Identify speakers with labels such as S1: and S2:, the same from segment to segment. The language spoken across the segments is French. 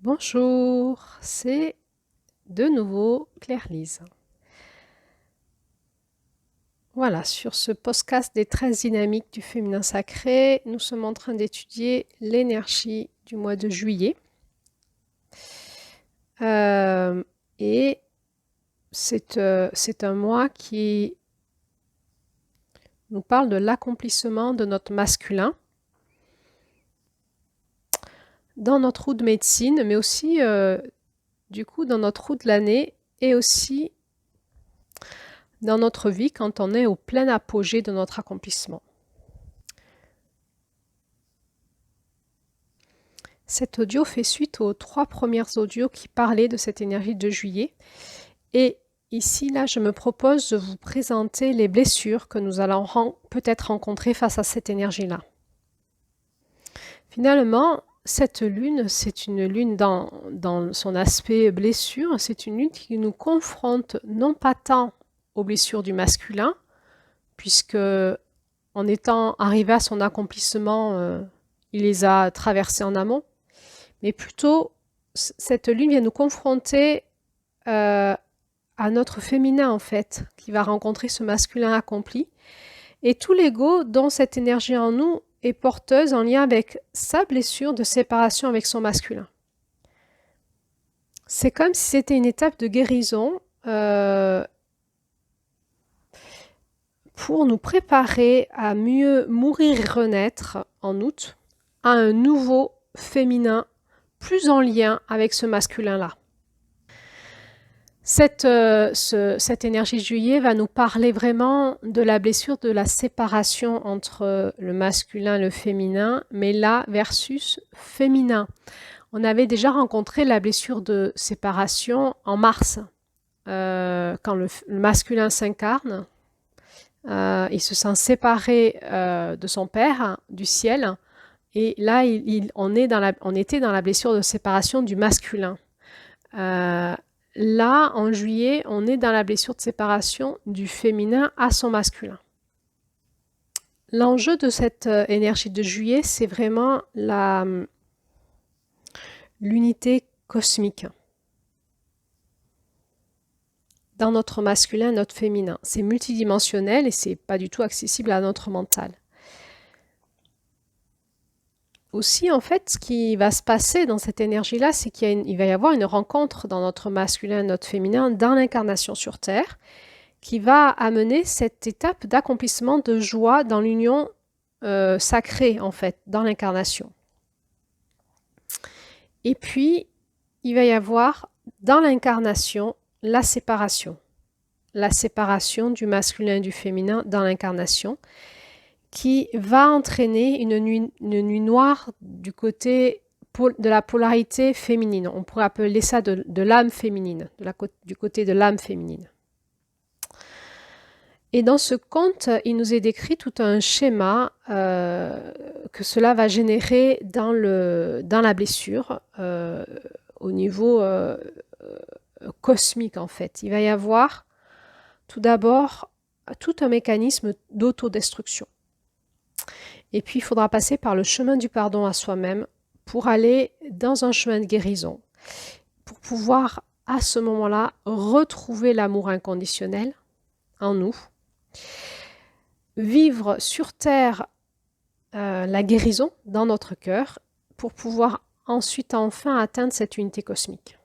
S1: Bonjour, c'est de nouveau Claire-Lise. Voilà, sur ce podcast des 13 dynamiques du féminin sacré, nous sommes en train d'étudier l'énergie du mois de juillet. Et c'est un mois qui nous parle de l'accomplissement de notre masculin dans notre roue de médecine, mais aussi du coup dans notre roue de l'année et aussi dans notre vie quand on est au plein apogée de notre accomplissement. Cet audio fait suite aux 3 premières audios qui parlaient de cette énergie de juillet. Et ici, là, je me propose de vous présenter les blessures que nous allons peut-être rencontrer face à cette énergie-là. Finalement, cette lune, c'est une lune dans son aspect blessure, c'est une lune qui nous confronte non pas tant aux blessures du masculin, puisque en étant arrivé à son accomplissement, il les a traversées en amont, mais plutôt cette lune vient nous confronter à notre féminin en fait, qui va rencontrer ce masculin accompli, et tout l'ego dont cette énergie en nous est porteuse en lien avec sa blessure de séparation avec son masculin. C'est comme si c'était une étape de guérison pour nous préparer à mieux mourir et renaître en août à un nouveau féminin plus en lien avec ce masculin-là. Cette énergie de juillet va nous parler vraiment de la blessure de la séparation entre le masculin et le féminin, mais là versus féminin. On avait déjà rencontré la blessure de séparation en mars, quand le masculin s'incarne, il se sent séparé de son père, du ciel, et là on était dans la blessure de séparation du masculin. Là, en juillet, on est dans la blessure de séparation du féminin à son masculin. L'enjeu de cette énergie de juillet, c'est vraiment l'unité cosmique. Dans notre masculin, notre féminin. C'est multidimensionnel et c'est pas du tout accessible à notre mental. Aussi, en fait, ce qui va se passer dans cette énergie-là, c'est qu'il va y avoir une rencontre dans notre masculin et notre féminin dans l'incarnation sur Terre qui va amener cette étape d'accomplissement de joie dans l'union sacrée, en fait, dans l'incarnation. Et puis, il va y avoir dans l'incarnation la séparation du masculin et du féminin dans l'incarnation, qui va entraîner une nuit noire du côté de la polarité féminine. On pourrait appeler ça de l'âme féminine, du côté de l'âme féminine. Et dans ce conte, il nous est décrit tout un schéma que cela va générer dans la blessure au niveau cosmique en fait. Il va y avoir tout d'abord tout un mécanisme d'autodestruction. Et puis, il faudra passer par le chemin du pardon à soi-même pour aller dans un chemin de guérison, pour pouvoir, à ce moment-là, retrouver l'amour inconditionnel en nous, vivre sur Terre la guérison dans notre cœur, pour pouvoir ensuite enfin atteindre cette unité cosmique.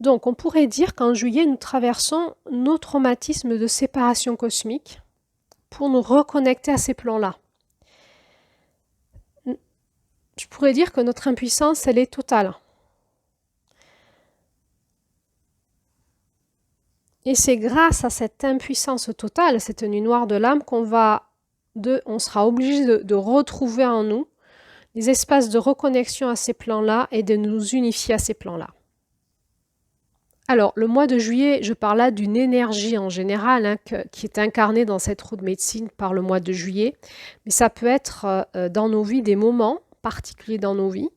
S1: Donc, on pourrait dire qu'en juillet, nous traversons nos traumatismes de séparation cosmique pour nous reconnecter à ces plans-là. Je pourrais dire que notre impuissance, elle est totale. Et c'est grâce à cette impuissance totale, cette nuit noire de l'âme, on sera obligé de retrouver en nous des espaces de reconnexion à ces plans-là et de nous unifier à ces plans-là. Alors, le mois de juillet, je parle là d'une énergie en général qui est incarnée dans cette roue de médecine par le mois de juillet, mais ça peut être dans nos vies des moments particuliers dans nos vies,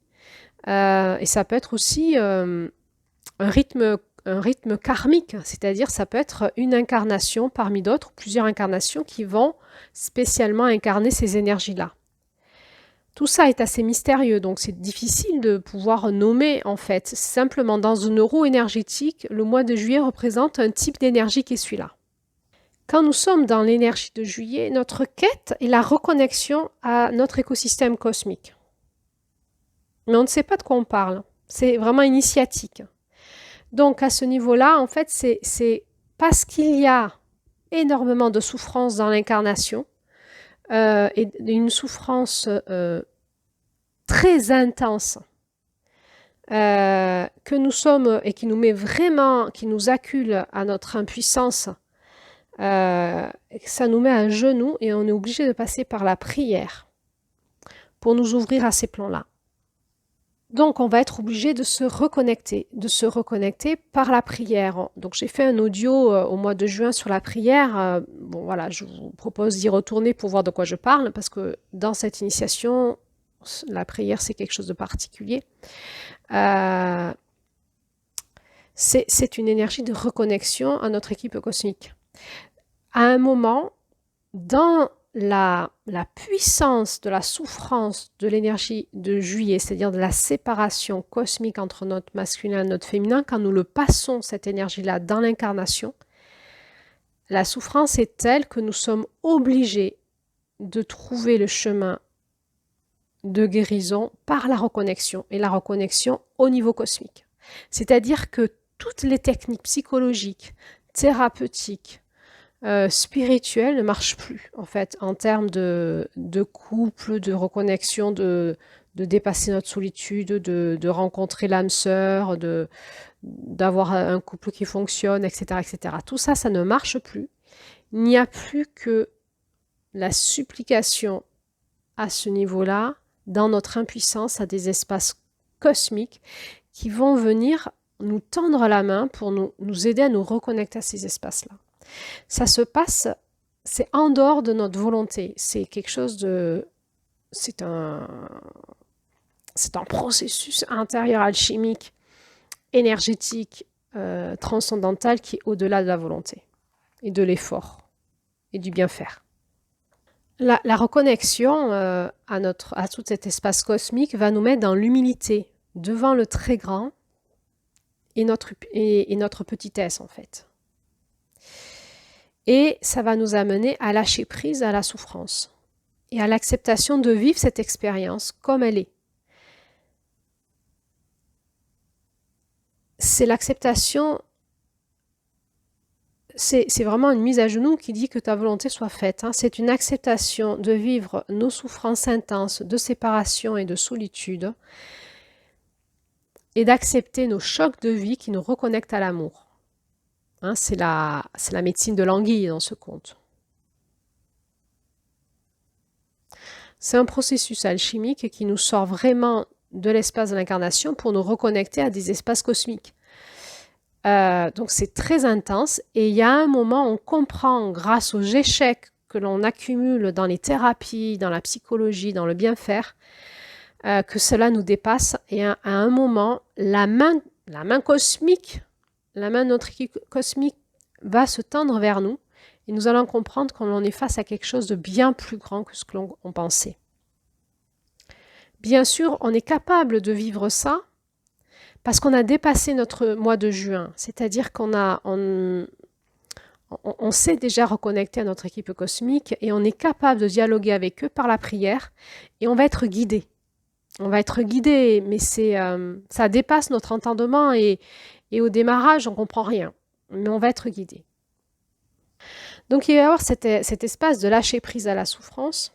S1: et ça peut être aussi un rythme karmique, c'est-à-dire ça peut être une incarnation parmi d'autres, plusieurs incarnations qui vont spécialement incarner ces énergies-là. Tout ça est assez mystérieux, donc c'est difficile de pouvoir nommer en fait. Simplement, dans un euro énergétique, le mois de juillet représente un type d'énergie qui est celui-là. Quand nous sommes dans l'énergie de juillet, notre quête est la reconnexion à notre écosystème cosmique. Mais on ne sait pas de quoi on parle. C'est vraiment initiatique. Donc à ce niveau-là, en fait, c'est parce qu'il y a énormément de souffrance dans l'incarnation, et une souffrance très intense, que nous sommes et qui nous met vraiment, qui nous accule à notre impuissance, ça nous met à genoux et on est obligé de passer par la prière pour nous ouvrir à ces plans-là. Donc, on va être obligé de se reconnecter par la prière. Donc, j'ai fait un audio au mois de juin sur la prière. Bon, voilà, je vous propose d'y retourner pour voir de quoi je parle, parce que dans cette initiation, la prière, c'est quelque chose de particulier. C'est une énergie de reconnexion à notre équipe cosmique. À un moment, dans la puissance de la souffrance de l'énergie de juillet, c'est-à-dire de la séparation cosmique entre notre masculin et notre féminin, quand nous le passons, cette énergie-là, dans l'incarnation, la souffrance est telle que nous sommes obligés de trouver le chemin de guérison par la reconnexion, et la reconnexion au niveau cosmique. C'est-à-dire que toutes les techniques psychologiques, thérapeutiques, spirituel ne marche plus, en fait, en termes de couple, de reconnexion, de dépasser notre solitude, de rencontrer l'âme sœur, d'avoir un couple qui fonctionne, etc., etc. Tout ça, ça ne marche plus. Il n'y a plus que la supplication à ce niveau-là, dans notre impuissance, à des espaces cosmiques qui vont venir nous tendre la main pour nous aider à nous reconnecter à ces espaces-là. Ça se passe, c'est en dehors de notre volonté. C'est quelque chose de... C'est un processus intérieur alchimique, énergétique, transcendantal qui est au-delà de la volonté et de l'effort et du bien faire. La reconnexion à tout cet espace cosmique va nous mettre dans l'humilité devant le très grand et notre petitesse en fait. Et ça va nous amener à lâcher prise à la souffrance et à l'acceptation de vivre cette expérience comme elle est. C'est l'acceptation, c'est vraiment une mise à genoux qui dit que ta volonté soit faite. Hein. C'est une acceptation de vivre nos souffrances intenses de séparation et de solitude et d'accepter nos chocs de vie qui nous reconnectent à l'amour. Hein, c'est la médecine de l'anguille dans ce conte. C'est un processus alchimique qui nous sort vraiment de l'espace de l'incarnation pour nous reconnecter à des espaces cosmiques. Donc c'est très intense et il y a un moment on comprend grâce aux échecs que l'on accumule dans les thérapies, dans la psychologie, dans le bien-faire, que cela nous dépasse et à un moment la main cosmique, la main de notre équipe cosmique va se tendre vers nous et nous allons comprendre qu'on est face à quelque chose de bien plus grand que ce que l'on pensait. Bien sûr, on est capable de vivre ça parce qu'on a dépassé notre mois de juin, c'est-à-dire on s'est déjà reconnecté à notre équipe cosmique et on est capable de dialoguer avec eux par la prière et on va être guidé. On va être guidé, mais ça dépasse notre entendement et au démarrage, on ne comprend rien, mais on va être guidé. Donc il va y avoir cet espace de lâcher prise à la souffrance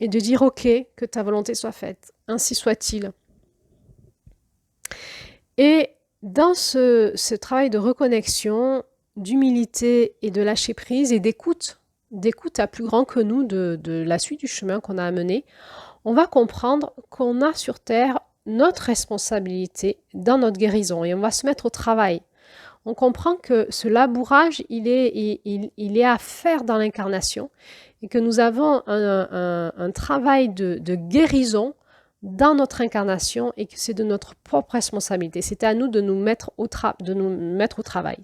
S1: et de dire « Ok, que ta volonté soit faite, ainsi soit-il ». Et dans ce travail de reconnexion, d'humilité et de lâcher prise et d'écoute à plus grand que nous de la suite du chemin qu'on a à mener, on va comprendre qu'on a sur Terre notre responsabilité dans notre guérison et on va se mettre au travail. On comprend que ce labourage, il est à faire dans l'incarnation et que nous avons un travail de guérison dans notre incarnation et que c'est de notre propre responsabilité. C'est à nous de nous mettre au travail.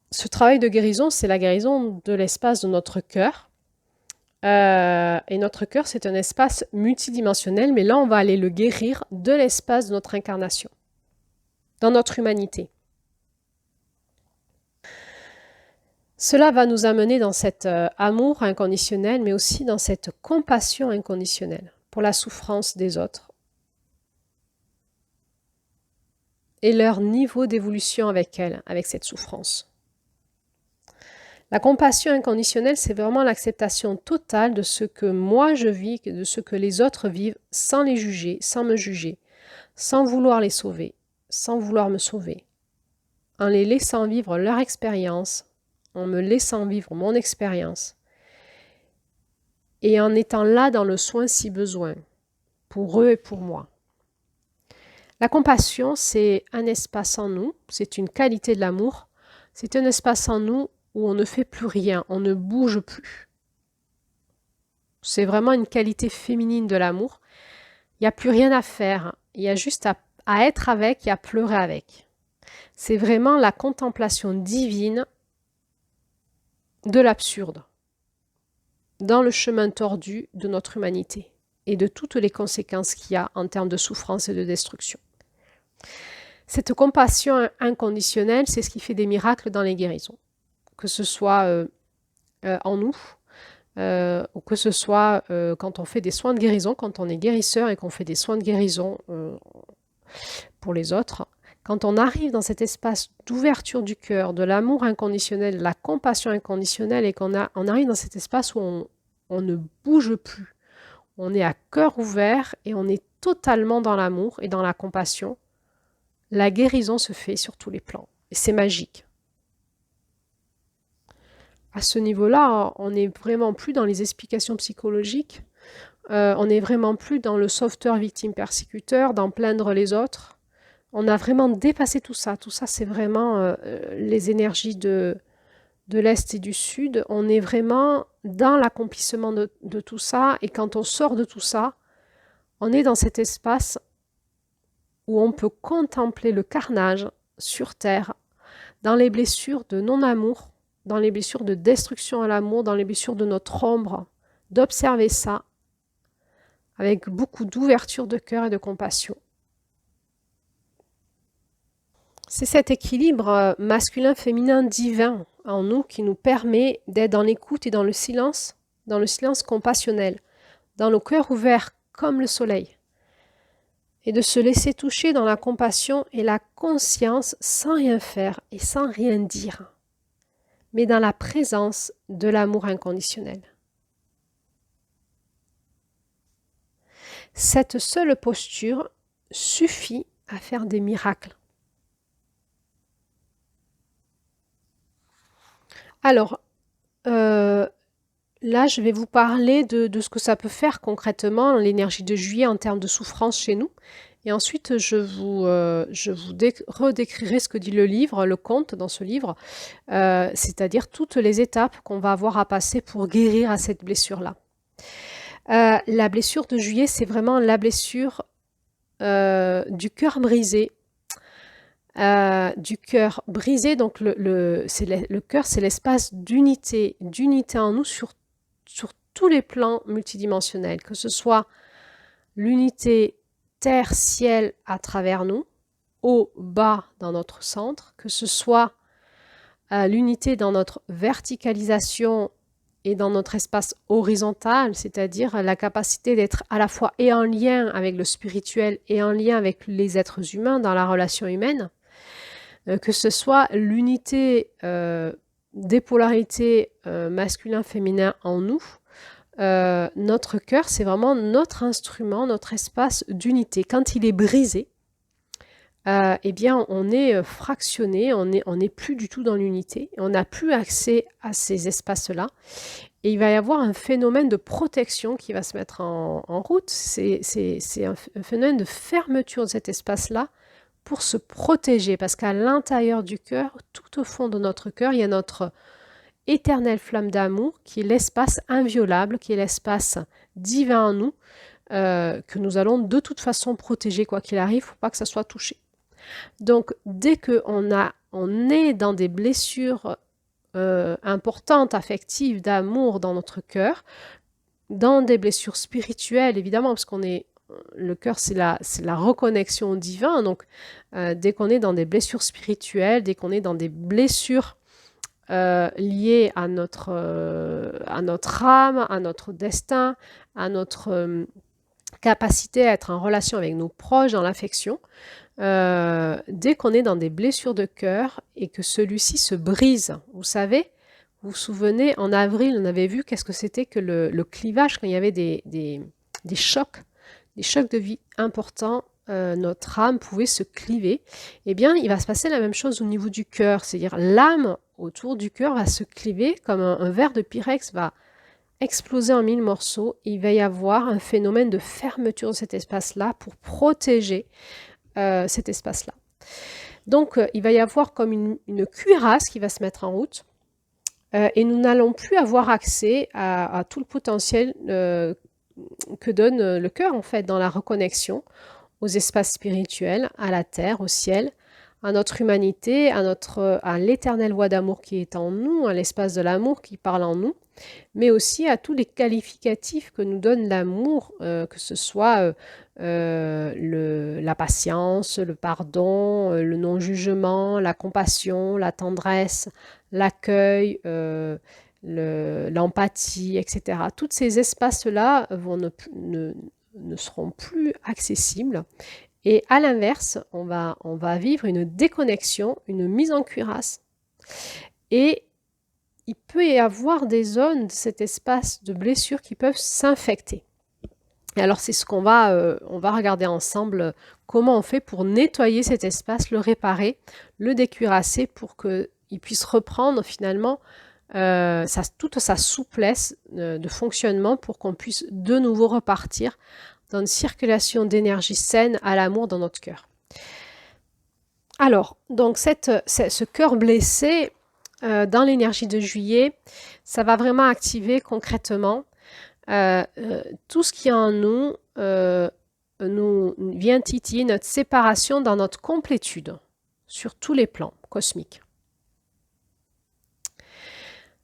S1: Ce travail de guérison, c'est la guérison de l'espace de notre cœur, Et notre cœur, c'est un espace multidimensionnel, mais là, on va aller le guérir de l'espace de notre incarnation, dans notre humanité. Cela va nous amener dans cet amour inconditionnel, mais aussi dans cette compassion inconditionnelle pour la souffrance des autres et leur niveau d'évolution avec elle, avec cette souffrance. La compassion inconditionnelle, c'est vraiment l'acceptation totale de ce que moi je vis, de ce que les autres vivent, sans les juger, sans me juger, sans vouloir les sauver, sans vouloir me sauver, en les laissant vivre leur expérience, en me laissant vivre mon expérience, et en étant là dans le soin si besoin, pour eux et pour moi. La compassion, c'est un espace en nous, c'est une qualité de l'amour, c'est un espace en nous où on ne fait plus rien, on ne bouge plus. C'est vraiment une qualité féminine de l'amour. Il n'y a plus rien à faire, il y a juste à être avec et à pleurer avec. C'est vraiment la contemplation divine de l'absurde, dans le chemin tordu de notre humanité et de toutes les conséquences qu'il y a en termes de souffrance et de destruction. Cette compassion inconditionnelle, c'est ce qui fait des miracles dans les guérisons. Que ce soit en nous, ou que ce soit quand on fait des soins de guérison, quand on est guérisseur et qu'on fait des soins de guérison pour les autres, quand on arrive dans cet espace d'ouverture du cœur, de l'amour inconditionnel, de la compassion inconditionnelle et on arrive dans cet espace où on ne bouge plus, on est à cœur ouvert et on est totalement dans l'amour et dans la compassion, la guérison se fait sur tous les plans et c'est magique. À ce niveau-là, on n'est vraiment plus dans les explications psychologiques, on n'est vraiment plus dans le sauveteur, victime, persécuteur, dans plaindre les autres. On a vraiment dépassé tout ça. Tout ça, c'est vraiment les énergies de l'Est et du Sud. On est vraiment dans l'accomplissement de tout ça. Et quand on sort de tout ça, on est dans cet espace où on peut contempler le carnage sur Terre, dans les blessures de non-amour, dans les blessures de destruction à l'amour, dans les blessures de notre ombre, d'observer ça avec beaucoup d'ouverture de cœur et de compassion. C'est cet équilibre masculin-féminin divin en nous qui nous permet d'être dans l'écoute et dans le silence compassionnel, dans le cœur ouvert comme le soleil, et de se laisser toucher dans la compassion et la conscience sans rien faire et sans rien dire, mais dans la présence de l'amour inconditionnel. Cette seule posture suffit à faire des miracles. Alors, là, je vais vous parler de ce que ça peut faire concrètement, l'énergie de juillet en termes de souffrance chez nous. Et ensuite, je vous redécrirai ce que dit le livre, le conte dans ce livre, c'est-à-dire toutes les étapes qu'on va avoir à passer pour guérir à cette blessure-là. La blessure de juillet, c'est vraiment la blessure du cœur brisé. Donc le cœur, c'est l'espace d'unité en nous sur tous les plans multidimensionnels, que ce soit l'unité terre-ciel à travers nous, haut, bas dans notre centre, que ce soit l'unité dans notre verticalisation et dans notre espace horizontal, c'est-à-dire la capacité d'être à la fois et en lien avec le spirituel et en lien avec les êtres humains dans la relation humaine, que ce soit l'unité des polarités masculin-féminin en nous. Notre cœur, c'est vraiment notre instrument, notre espace d'unité. Quand il est brisé, eh bien, on est fractionné, on n'est plus du tout dans l'unité, on n'a plus accès à ces espaces-là. Et il va y avoir un phénomène de protection qui va se mettre en route. C'est un phénomène de fermeture de cet espace-là pour se protéger, parce qu'à l'intérieur du cœur, tout au fond de notre cœur, il y a notre éternelle flamme d'amour, qui est l'espace inviolable, qui est l'espace divin en nous, que nous allons de toute façon protéger, quoi qu'il arrive, il ne faut pas que ça soit touché. Donc, dès qu'on est dans des blessures importantes, affectives, d'amour dans notre cœur, dans des blessures spirituelles, évidemment, parce le cœur, c'est la reconnexion au divin. Donc, dès qu'on est dans des blessures spirituelles, dès qu'on est dans des blessures liées à notre âme, à notre destin, à notre capacité à être en relation avec nos proches dans l'affection, dès qu'on est dans des blessures de cœur et que celui-ci se brise, vous savez, vous vous souvenez, en avril, on avait vu qu'est-ce que c'était que le clivage quand il y avait des chocs de vie importants, notre âme pouvait se cliver. Eh bien, il va se passer la même chose au niveau du cœur, c'est-à-dire l'âme autour du cœur va se cliver comme un verre de Pyrex va exploser en 1000 morceaux. Il va y avoir un phénomène de fermeture de cet espace-là pour protéger cet espace-là. Donc, il va y avoir comme une cuirasse qui va se mettre en route et nous n'allons plus avoir accès à tout le potentiel que donne le cœur, en fait, dans la reconnexion aux espaces spirituels, à la terre, au ciel, à notre humanité, à l'éternelle voix d'amour qui est en nous, à l'espace de l'amour qui parle en nous, mais aussi à tous les qualificatifs que nous donne l'amour, que ce soit la patience, le pardon, le non-jugement, la compassion, la tendresse, l'accueil, l'empathie, etc. Tous ces espaces-là ne seront plus accessibles. Et à l'inverse, on va vivre une déconnexion, une mise en cuirasse. Et il peut y avoir des zones de cet espace de blessure qui peuvent s'infecter. Et alors, c'est ce qu'on va regarder ensemble, comment on fait pour nettoyer cet espace, le réparer, le décuirasser pour qu'il puisse reprendre finalement toute sa souplesse de fonctionnement pour qu'on puisse de nouveau repartir dans une circulation d'énergie saine à l'amour dans notre cœur. Alors, donc ce cœur blessé, dans l'énergie de juillet, ça va vraiment activer concrètement tout ce qui est en nous, nous vient titiller notre séparation dans notre complétude, sur tous les plans cosmiques.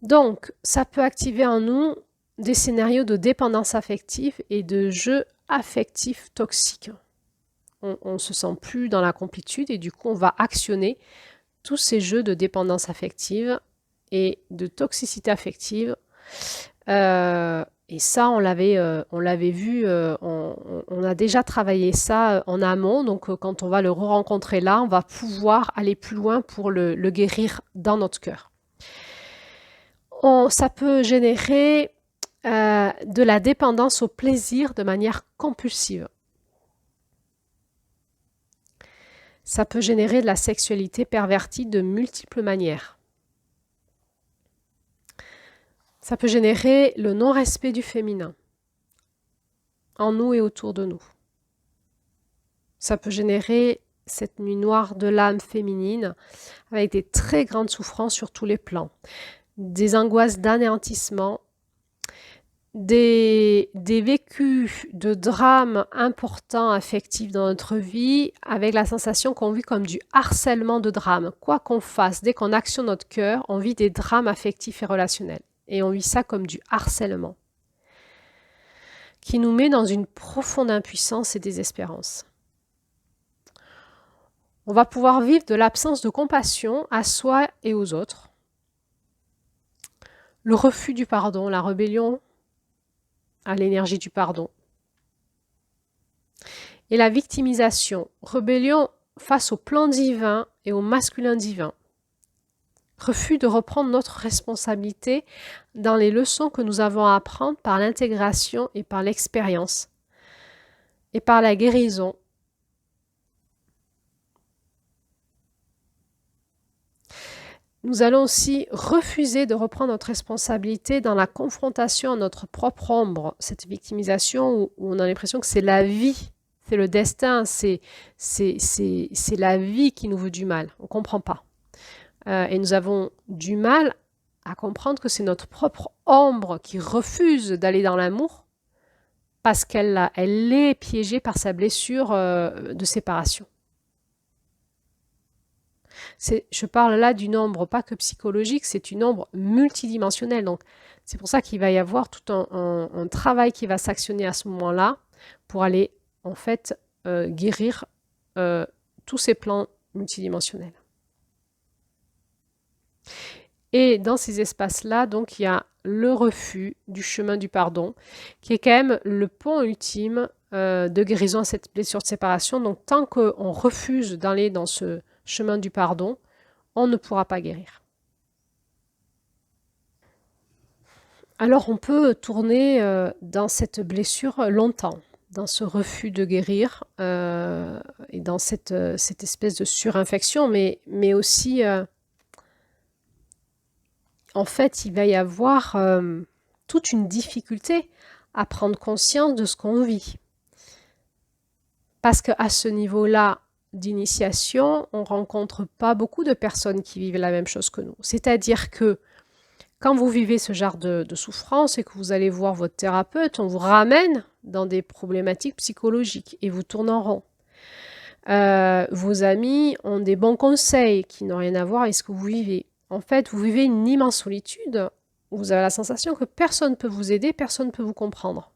S1: Donc, ça peut activer en nous des scénarios de dépendance affective et de jeux affectifs toxiques. On ne se sent plus dans la complétude et du coup, on va actionner tous ces jeux de dépendance affective et de toxicité affective. Et ça, on l'avait vu, on a déjà travaillé ça en amont. Donc, quand on va le re-rencontrer là, on va pouvoir aller plus loin pour le guérir dans notre cœur. Ça peut générer de la dépendance au plaisir de manière compulsive. Ça peut générer de la sexualité pervertie de multiples manières. Ça peut générer le non-respect du féminin en nous et autour de nous. Ça peut générer cette nuit noire de l'âme féminine avec des très grandes souffrances sur tous les plans, des angoisses d'anéantissement, des vécus de drames importants affectifs dans notre vie avec la sensation qu'on vit comme du harcèlement de drame. Quoi qu'on fasse, dès qu'on actionne notre cœur, on vit des drames affectifs et relationnels. Et on vit ça comme du harcèlement qui nous met dans une profonde impuissance et désespérance. On va pouvoir vivre de l'absence de compassion à soi et aux autres, le refus du pardon, la rébellion à l'énergie du pardon, et la victimisation, rébellion face au plan divin et au masculin divin. Refus de reprendre notre responsabilité dans les leçons que nous avons à apprendre par l'intégration et par l'expérience et par la guérison. Nous allons aussi refuser de reprendre notre responsabilité dans la confrontation à notre propre ombre, cette victimisation où on a l'impression que c'est la vie, c'est le destin, c'est la vie qui nous veut du mal. On ne comprend pas. Et nous avons du mal à comprendre que c'est notre propre ombre qui refuse d'aller dans l'amour parce qu'elle est piégée par sa blessure de séparation. Je parle là du nombre, pas que psychologique, c'est du nombre multidimensionnel. Donc, c'est pour ça qu'il va y avoir tout un travail qui va s'actionner à ce moment-là pour aller, en fait, guérir tous ces plans multidimensionnels. Et dans ces espaces-là, donc, il y a le refus du chemin du pardon, qui est quand même le pont ultime de guérison à cette blessure de séparation. Donc, tant qu'on refuse d'aller dans ce chemin du pardon, on ne pourra pas guérir. Alors, on peut tourner dans cette blessure longtemps, dans ce refus de guérir et dans cette espèce de surinfection, mais aussi... en fait, il va y avoir toute une difficulté à prendre conscience de ce qu'on vit. Parce qu'à ce niveau-là d'initiation, on ne rencontre pas beaucoup de personnes qui vivent la même chose que nous. C'est-à-dire que quand vous vivez ce genre de souffrance et que vous allez voir votre thérapeute, on vous ramène dans des problématiques psychologiques et vous tournez en rond. Vos amis ont des bons conseils qui n'ont rien à voir avec ce que vous vivez. En fait, vous vivez une immense solitude. Vous avez la sensation que personne ne peut vous aider, personne ne peut vous comprendre.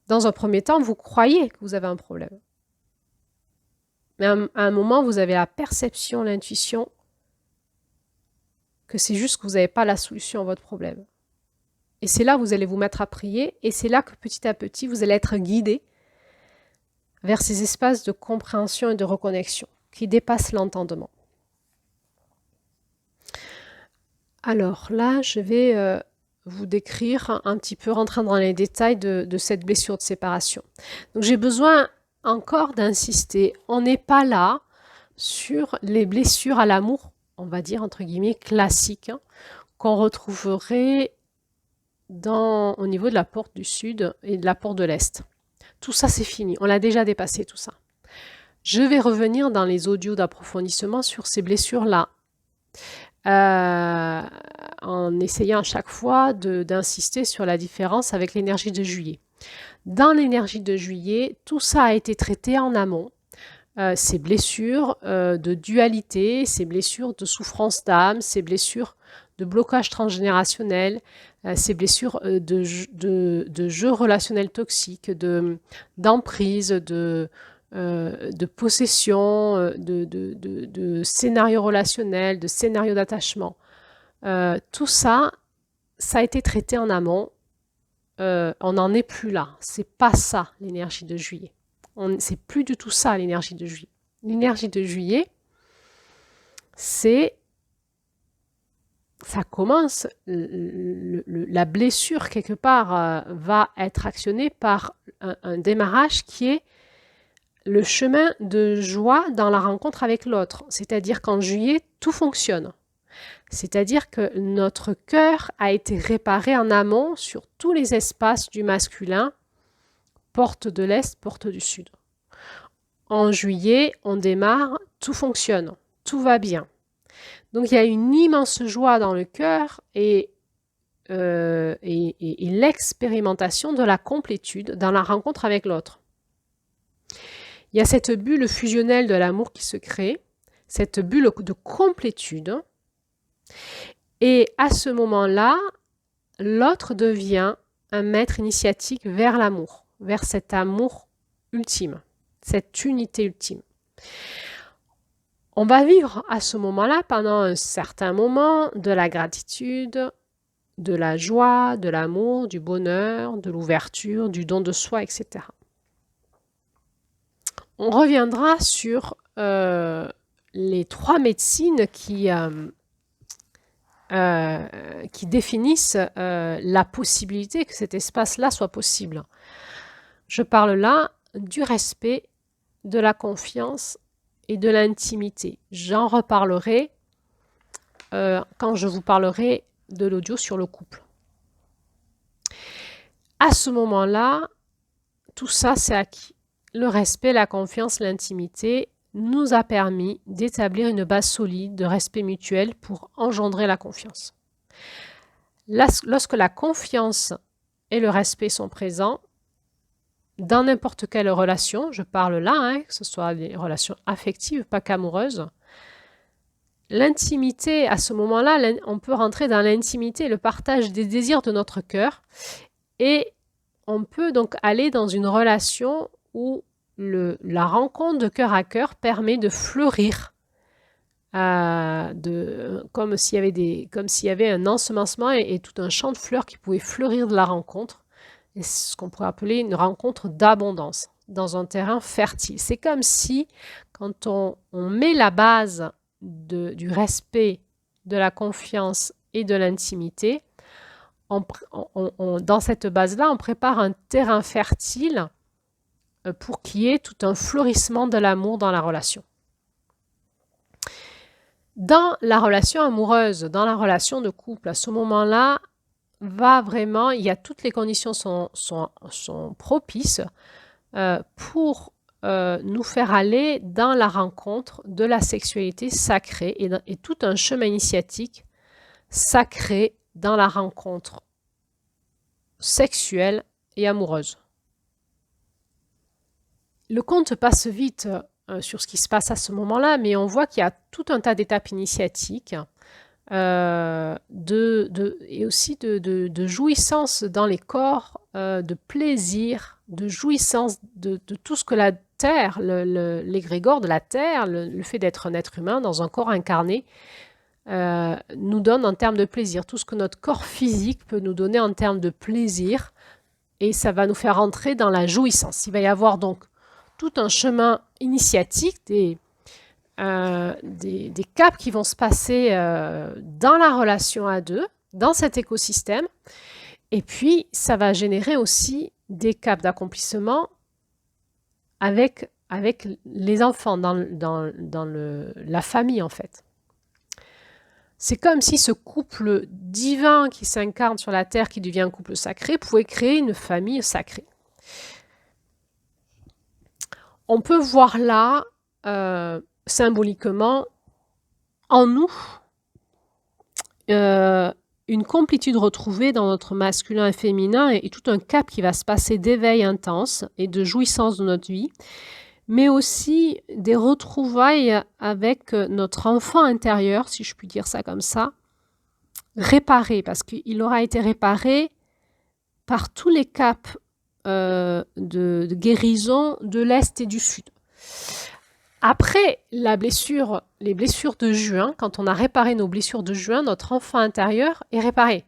S1: Dans un premier temps, vous croyez que vous avez un problème. Mais à un moment, vous avez la perception, l'intuition que c'est juste que vous n'avez pas la solution à votre problème. Et c'est là que vous allez vous mettre à prier et c'est là que petit à petit, vous allez être guidé vers ces espaces de compréhension et de reconnexion qui dépassent l'entendement. Alors là, je vais vous décrire un petit peu, rentrer dans les détails de cette blessure de séparation. Donc j'ai besoin encore d'insister. On n'est pas là sur les blessures à l'amour, on va dire entre guillemets classiques, qu'on retrouverait au niveau de la porte du sud et de la porte de l'est. Tout ça, c'est fini. On l'a déjà dépassé, tout ça. Je vais revenir dans les audios d'approfondissement sur ces blessures-là. En essayant à chaque fois d'insister sur la différence avec l'énergie de juillet. Dans l'énergie de juillet, tout ça a été traité en amont. Ces blessures de dualité, ces blessures de souffrance d'âme, ces blessures de blocage transgénérationnel, ces blessures de jeux relationnels toxiques, d'emprise, de possession, de scénarios relationnels, de scénarios d'attachement. Tout ça, ça a été traité en amont. On n'en est plus là. C'est pas ça l'énergie de juillet. C'est plus du tout ça l'énergie de juillet. L'énergie de juillet, ça commence, la blessure quelque part va être actionnée par un démarrage qui est le chemin de joie dans la rencontre avec l'autre. C'est-à-dire qu'en juillet, tout fonctionne. C'est-à-dire que notre cœur a été réparé en amont sur tous les espaces du masculin, porte de l'Est, porte du Sud. En juillet, on démarre, tout fonctionne, tout va bien. Donc il y a une immense joie dans le cœur et l'expérimentation de la complétude dans la rencontre avec l'autre. Il y a cette bulle fusionnelle de l'amour qui se crée, cette bulle de complétude. Et à ce moment-là, l'autre devient un maître initiatique vers l'amour, vers cet amour ultime, cette unité ultime. On va vivre à ce moment-là, pendant un certain moment, de la gratitude, de la joie, de l'amour, du bonheur, de l'ouverture, du don de soi, etc. On reviendra sur les 3 médecines qui définissent la possibilité que cet espace-là soit possible. Je parle là du respect, de la confiance et de l'intimité. J'en reparlerai quand je vous parlerai de l'audio sur le couple. À ce moment-là, tout ça, c'est acquis. Le respect, la confiance, l'intimité nous a permis d'établir une base solide de respect mutuel pour engendrer la confiance. Lorsque la confiance et le respect sont présents, dans n'importe quelle relation, je parle là, que ce soit des relations affectives, pas qu'amoureuses, l'intimité, à ce moment-là, on peut rentrer dans l'intimité, le partage des désirs de notre cœur, et on peut donc aller dans une relation où la rencontre de cœur à cœur permet de fleurir, comme s'il y avait un ensemencement et tout un champ de fleurs qui pouvait fleurir de la rencontre. Et c'est ce qu'on pourrait appeler une rencontre d'abondance dans un terrain fertile. C'est comme si, quand on met la base du respect, de la confiance et de l'intimité, dans cette base-là, on prépare un terrain fertile pour qu'il y ait tout un fleurissement de l'amour dans la relation. Dans la relation amoureuse, dans la relation de couple, à ce moment-là, il y a toutes les conditions sont propices pour nous faire aller dans la rencontre de la sexualité sacrée et tout un chemin initiatique sacré dans la rencontre sexuelle et amoureuse. Le conte passe vite sur ce qui se passe à ce moment-là, mais on voit qu'il y a tout un tas d'étapes initiatiques et aussi de jouissance dans les corps, de plaisir, de jouissance de tout ce que la terre, l'égrégore de la terre, le fait d'être un être humain dans un corps incarné, nous donne en termes de plaisir. Tout ce que notre corps physique peut nous donner en termes de plaisir, et ça va nous faire entrer dans la jouissance. Il va y avoir donc tout un chemin initiatique, des caps qui vont se passer dans la relation à deux, dans cet écosystème. Et puis, ça va générer aussi des caps d'accomplissement avec les enfants, dans la famille, en fait. C'est comme si ce couple divin qui s'incarne sur la terre, qui devient un couple sacré, pouvait créer une famille sacrée. On peut voir là, symboliquement, en nous, une complétude retrouvée dans notre masculin et féminin et tout un cap qui va se passer d'éveil intense et de jouissance de notre vie, mais aussi des retrouvailles avec notre enfant intérieur, si je puis dire ça comme ça, réparé, parce qu'il aura été réparé par tous les caps de guérison de l'Est et du Sud. Après les blessures de juin, quand on a réparé nos blessures de juin, notre enfant intérieur est réparé.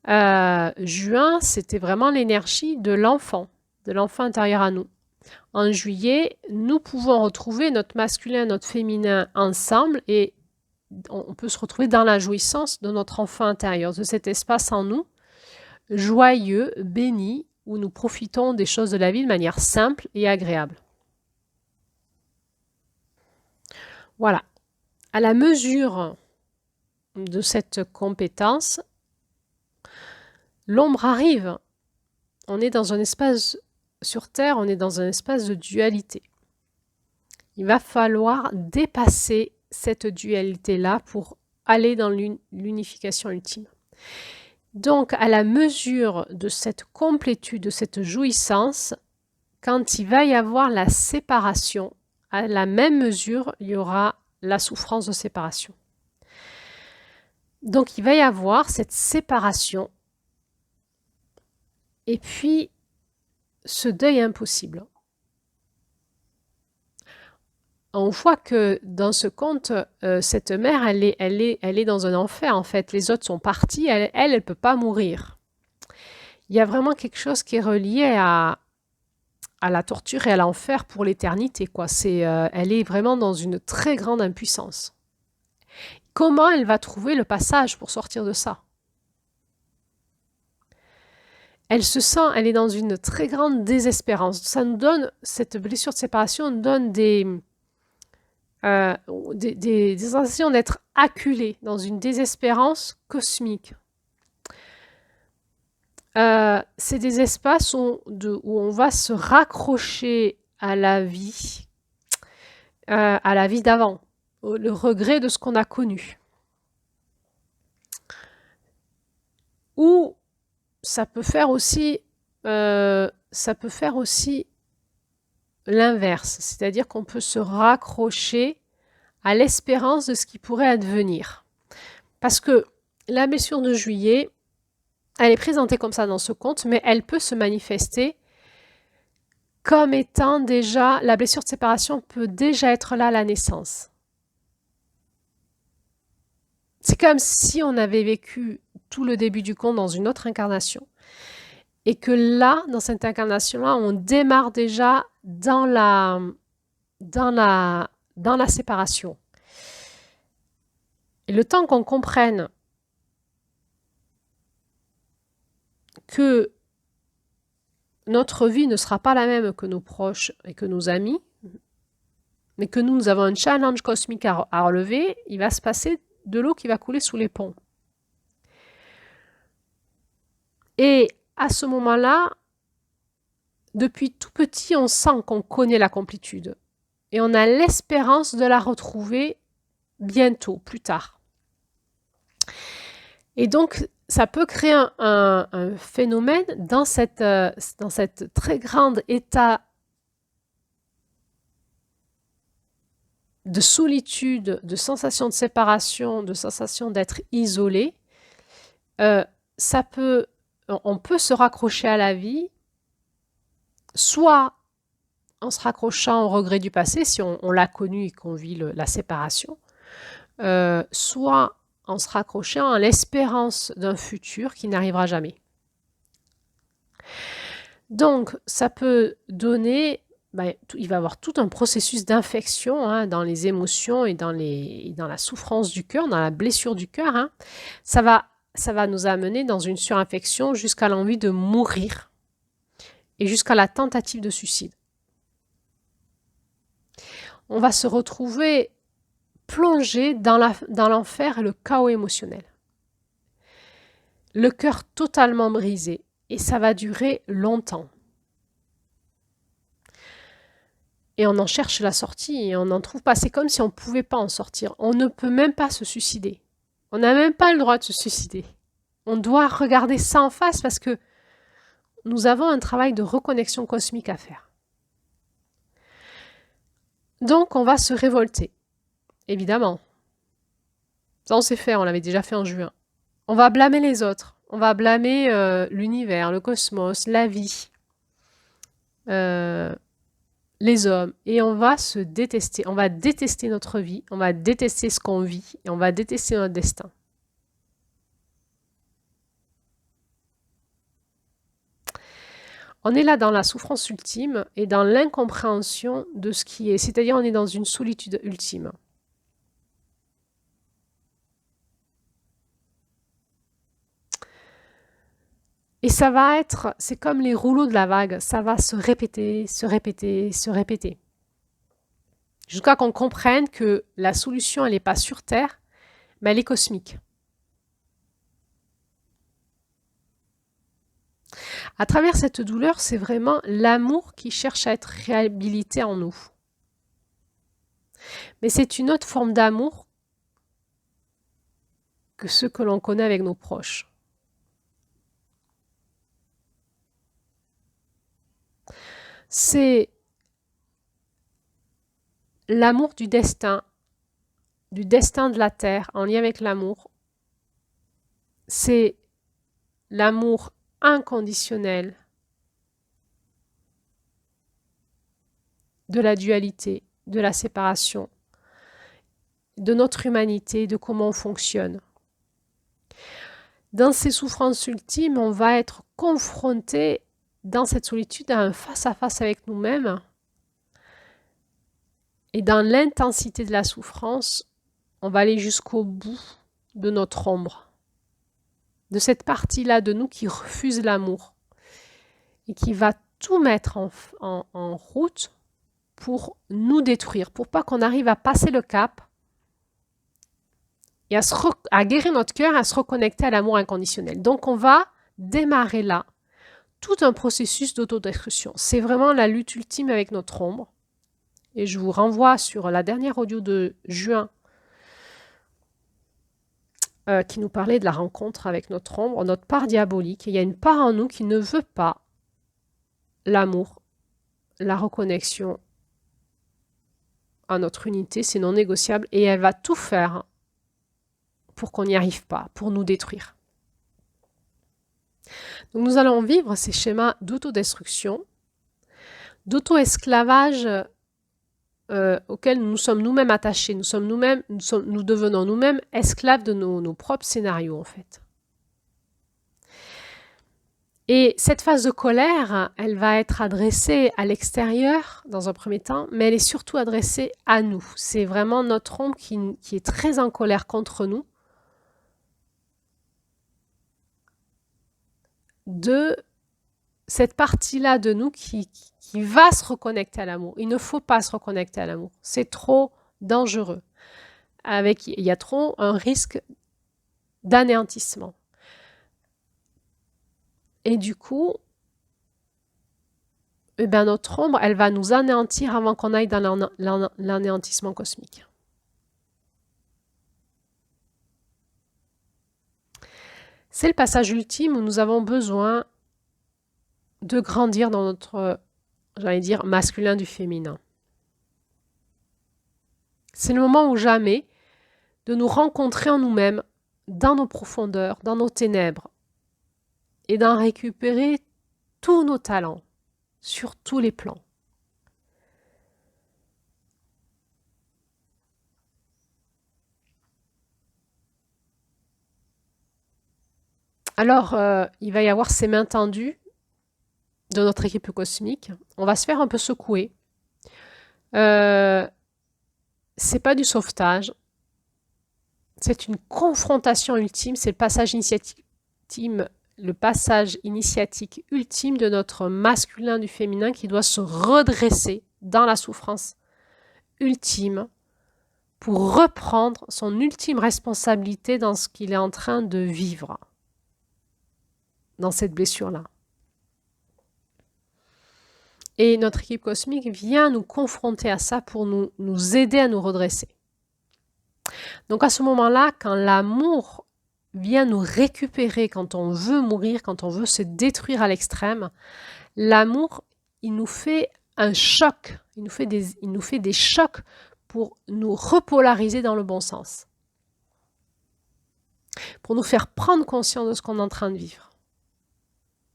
S1: Juin, c'était vraiment l'énergie de l'enfant intérieur à nous. En juillet, nous pouvons retrouver notre masculin et notre féminin ensemble et on peut se retrouver dans la jouissance de notre enfant intérieur, de cet espace en nous, joyeux, béni, où nous profitons des choses de la vie de manière simple et agréable. Voilà. À la mesure de cette compétence, l'ombre arrive. On est dans un espace sur Terre, on est dans un espace de dualité. Il va falloir dépasser cette dualité-là pour aller dans l'unification ultime. Donc, à la mesure de cette complétude, de cette jouissance, quand il va y avoir la séparation, à la même mesure, il y aura la souffrance de séparation. Donc, il va y avoir cette séparation et puis ce deuil impossible. On voit que dans ce conte, cette mère, elle est dans un enfer en fait. Les autres sont partis, elle ne peut pas mourir. Il y a vraiment quelque chose qui est relié à la torture et à l'enfer pour l'éternité, quoi. Elle est vraiment dans une très grande impuissance. Comment elle va trouver le passage pour sortir de ça? Elle est dans une très grande désespérance. Ça nous donne, cette blessure de séparation nous donne des sensations d'être acculés dans une désespérance cosmique. C'est des espaces où on va se raccrocher à la vie d'avant, le regret de ce qu'on a connu. Ou ça peut faire aussi l'inverse, c'est-à-dire qu'on peut se raccrocher à l'espérance de ce qui pourrait advenir. Parce que la blessure de juillet, elle est présentée comme ça dans ce conte, mais elle peut se manifester comme étant déjà, la blessure de séparation peut déjà être là à la naissance. C'est comme si on avait vécu tout le début du conte dans une autre incarnation et que là, dans cette incarnation-là, on démarre déjà dans la séparation. Et le temps qu'on comprenne que notre vie ne sera pas la même que nos proches et que nos amis, mais que nous avons un challenge cosmique à relever, il va se passer de l'eau qui va couler sous les ponts. Et à ce moment-là, depuis tout petit, on sent qu'on connaît la complétude. Et on a l'espérance de la retrouver bientôt, plus tard. Et donc, ça peut créer un phénomène dans cette très grande état de solitude, de sensation de séparation, de sensation d'être isolé. On peut se raccrocher à la vie, soit en se raccrochant au regret du passé, si on l'a connu et qu'on vit la séparation, soit en se raccrochant à l'espérance d'un futur qui n'arrivera jamais. Donc, ça peut donner, il va y avoir tout un processus d'infection dans les émotions et dans la souffrance du cœur, dans la blessure du cœur. Ça va nous amener dans une surinfection jusqu'à l'envie de mourir et jusqu'à la tentative de suicide. On va se retrouver plongé dans l'enfer et le chaos émotionnel. Le cœur totalement brisé, et ça va durer longtemps. Et on en cherche la sortie et on n'en trouve pas. C'est comme si on ne pouvait pas en sortir. On ne peut même pas se suicider. On n'a même pas le droit de se suicider. On doit regarder ça en face parce que nous avons un travail de reconnexion cosmique à faire. Donc, on va se révolter. Évidemment. Ça, on sait faire, on l'avait déjà fait en juin. On va blâmer les autres. On va blâmer l'univers, le cosmos, la vie, les hommes. Et on va se détester. On va détester notre vie, on va détester ce qu'on vit, et on va détester notre destin. On est là dans la souffrance ultime et dans l'incompréhension de ce qui est. C'est-à-dire on est dans une solitude ultime. Et ça va être, c'est comme les rouleaux de la vague, ça va se répéter, se répéter, se répéter. Jusqu'à qu'on comprenne que la solution, elle n'est pas sur Terre, mais elle est cosmique. À travers cette douleur, c'est vraiment l'amour qui cherche à être réhabilité en nous. Mais c'est une autre forme d'amour que ce que l'on connaît avec nos proches. C'est l'amour du destin de la Terre en lien avec l'amour. C'est l'amour inconditionnel de la dualité, de la séparation, de notre humanité, de comment on fonctionne. Dans ces souffrances ultimes, on va être confronté dans cette solitude à un face-à-face avec nous-mêmes. Et dans l'intensité de la souffrance, on va aller jusqu'au bout de notre ombre, de cette partie-là de nous qui refuse l'amour et qui va tout mettre en route pour nous détruire, pour pas qu'on arrive à passer le cap et à guérir notre cœur, à se reconnecter à l'amour inconditionnel. Donc on va démarrer là tout un processus d'autodestruction. C'est vraiment la lutte ultime avec notre ombre. Et je vous renvoie sur la dernière audio de juin qui nous parlait de la rencontre avec notre ombre, notre part diabolique. Il y a une part en nous qui ne veut pas l'amour, la reconnexion à notre unité, c'est non négociable et elle va tout faire pour qu'on n'y arrive pas, pour nous détruire. Donc nous allons vivre ces schémas d'autodestruction, d'auto-esclavage auxquels nous sommes nous-mêmes attachés. Nous devenons nous-mêmes esclaves de nos propres scénarios en fait. Et cette phase de colère, elle va être adressée à l'extérieur dans un premier temps, mais elle est surtout adressée à nous. C'est vraiment notre ombre qui est très en colère contre nous, de cette partie-là de nous qui va se reconnecter à l'amour. Il ne faut pas se reconnecter à l'amour. C'est trop dangereux. Il y a trop un risque d'anéantissement. Et du coup, eh bien, notre ombre, elle va nous anéantir avant qu'on aille dans l'anéantissement cosmique. C'est le passage ultime où nous avons besoin de grandir dans notre, j'allais dire, masculin du féminin. C'est le moment ou jamais de nous rencontrer en nous-mêmes, dans nos profondeurs, dans nos ténèbres, et d'en récupérer tous nos talents, sur tous les plans. Alors, il va y avoir ces mains tendues de notre équipe cosmique. On va se faire un peu secouer. C'est pas du sauvetage. C'est une confrontation ultime. C'est le passage initiatique ultime de notre masculin du féminin qui doit se redresser dans la souffrance ultime pour reprendre son ultime responsabilité dans ce qu'il est en train de vivre, dans cette blessure-là. Et notre équipe cosmique vient nous confronter à ça pour nous aider à nous redresser. Donc à ce moment-là, quand l'amour vient nous récupérer, quand on veut mourir, quand on veut se détruire à l'extrême, l'amour, il nous fait un choc, il nous fait des chocs pour nous repolariser dans le bon sens, pour nous faire prendre conscience de ce qu'on est en train de vivre.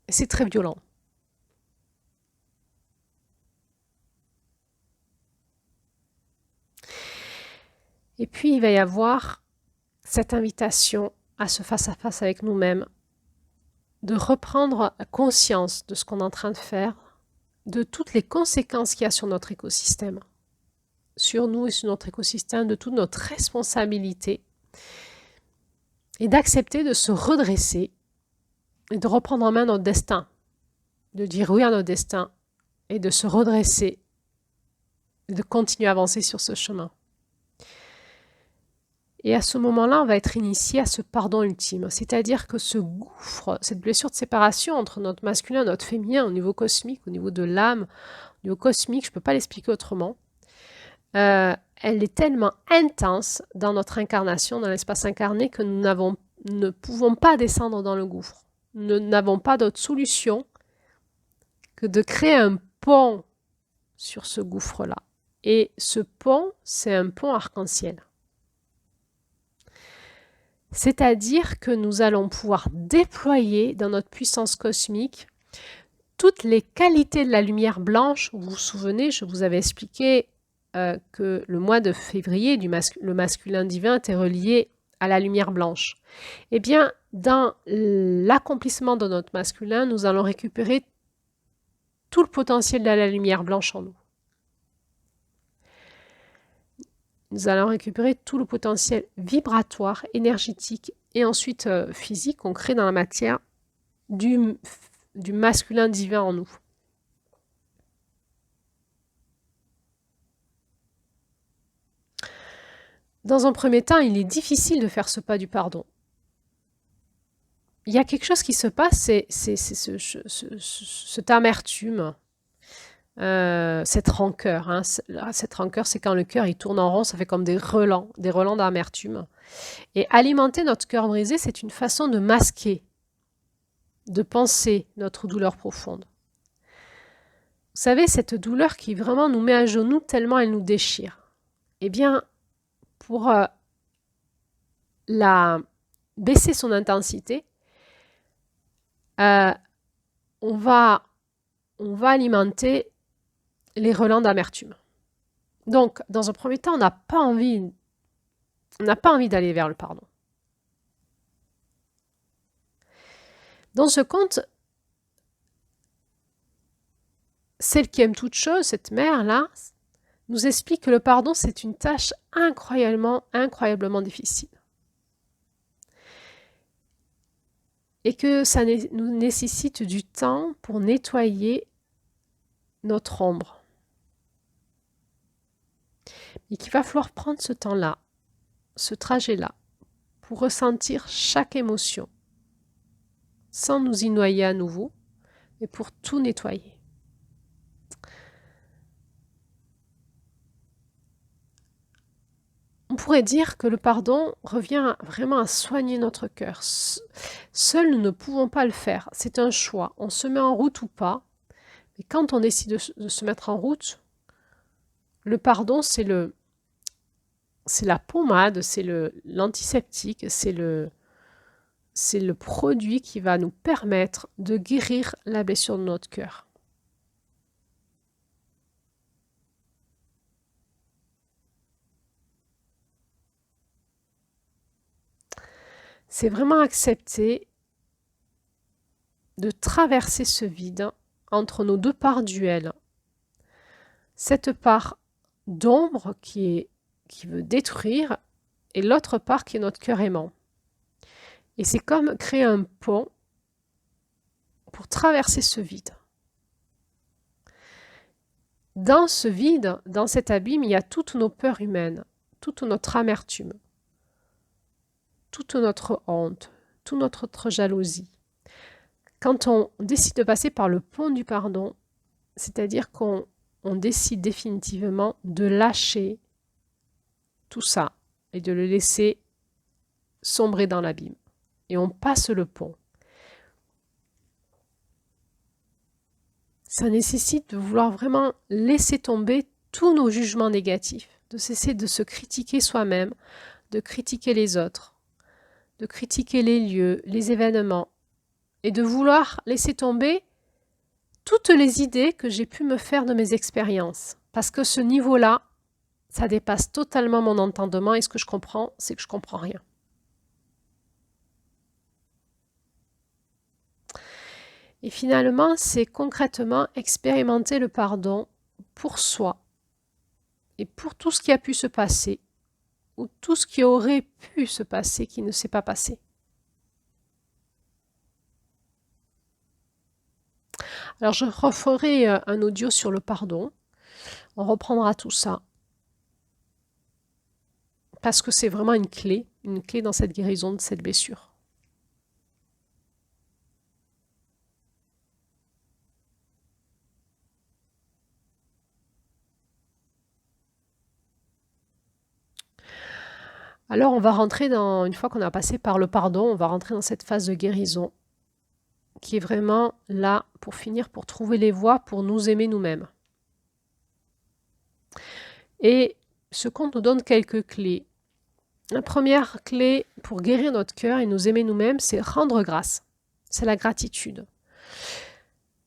S1: Et c'est très violent. Et puis, il va y avoir cette invitation à ce face-à-face avec nous-mêmes, de reprendre conscience de ce qu'on est en train de faire, de toutes les conséquences qu'il y a sur notre écosystème, sur nous et sur notre écosystème, de toute notre responsabilité, et d'accepter de se redresser et de reprendre en main notre destin, de dire oui à notre destin et de se redresser et de continuer à avancer sur ce chemin. Et à ce moment-là, on va être initié à ce pardon ultime. C'est-à-dire que ce gouffre, cette blessure de séparation entre notre masculin et notre féminin au niveau cosmique, au niveau de l'âme, au niveau cosmique, je ne peux pas l'expliquer autrement, elle est tellement intense dans notre incarnation, dans l'espace incarné, que nous ne pouvons pas descendre dans le gouffre. Nous n'avons pas d'autre solution que de créer un pont sur ce gouffre-là. Et ce pont, c'est un pont arc-en-ciel. C'est-à-dire que nous allons pouvoir déployer dans notre puissance cosmique toutes les qualités de la lumière blanche. Vous vous souvenez, je vous avais expliqué que le mois de février, le masculin divin était relié à la lumière blanche. Eh bien, dans l'accomplissement de notre masculin, nous allons récupérer tout le potentiel de la lumière blanche en nous. Nous allons récupérer tout le potentiel vibratoire, énergétique et ensuite physique qu'on crée dans la matière du masculin divin en nous. Dans un premier temps, il est difficile de faire ce pas du pardon. Il y a quelque chose qui se passe, c'est cette amertume, cette rancœur. Hein. Cette rancœur, c'est quand le cœur il tourne en rond, ça fait comme des relents d'amertume. Et alimenter notre cœur brisé, c'est une façon de masquer, de penser notre douleur profonde. Vous savez, cette douleur qui vraiment nous met à genoux tellement elle nous déchire. eh bien, pour baisser son intensité, on va alimenter les relents d'amertume. Donc, dans un premier temps, on n'a pas envie d'aller vers le pardon. Dans ce conte, celle qui aime toute chose, cette mère-là, nous explique que le pardon, c'est une tâche incroyablement difficile. Et que ça nous nécessite du temps pour nettoyer notre ombre. Et qu'il va falloir prendre ce temps-là, ce trajet-là, pour ressentir chaque émotion, sans nous y noyer à nouveau, mais pour tout nettoyer. On pourrait dire que le pardon revient vraiment à soigner notre cœur. Seuls, nous ne pouvons pas le faire. C'est un choix. On se met en route ou pas. Mais quand on décide de se mettre en route, le pardon, c'est la pommade, c'est l'antiseptique, c'est le produit qui va nous permettre de guérir la blessure de notre cœur. C'est vraiment accepter de traverser ce vide entre nos deux parts duelles. Cette part d'ombre qui veut détruire et l'autre part qui est notre cœur aimant. Et c'est comme créer un pont pour traverser ce vide. Dans ce vide, dans cet abîme, il y a toutes nos peurs humaines, toute notre amertume, toute notre honte, toute notre jalousie. Quand on décide de passer par le pont du pardon, c'est-à-dire qu'on décide définitivement de lâcher tout ça et de le laisser sombrer dans l'abîme. Et on passe le pont. Ça nécessite de vouloir vraiment laisser tomber tous nos jugements négatifs, de cesser de se critiquer soi-même, de critiquer les autres, de critiquer les lieux, les événements, et de vouloir laisser tomber toutes les idées que j'ai pu me faire de mes expériences. Parce que ce niveau-là, ça dépasse totalement mon entendement, et ce que je comprends, c'est que je ne comprends rien. Et finalement, c'est concrètement expérimenter le pardon pour soi et pour tout ce qui a pu se passer ou tout ce qui aurait pu se passer qui ne s'est pas passé. Alors, je referai un audio sur le pardon. On reprendra tout ça. Parce que c'est vraiment une clé dans cette guérison de cette blessure. Alors, on va rentrer une fois qu'on a passé par le pardon, on va rentrer dans cette phase de guérison qui est vraiment là pour finir, pour trouver les voies, pour nous aimer nous-mêmes. Et ce conte nous donne quelques clés. La première clé pour guérir notre cœur et nous aimer nous-mêmes, c'est rendre grâce. C'est la gratitude.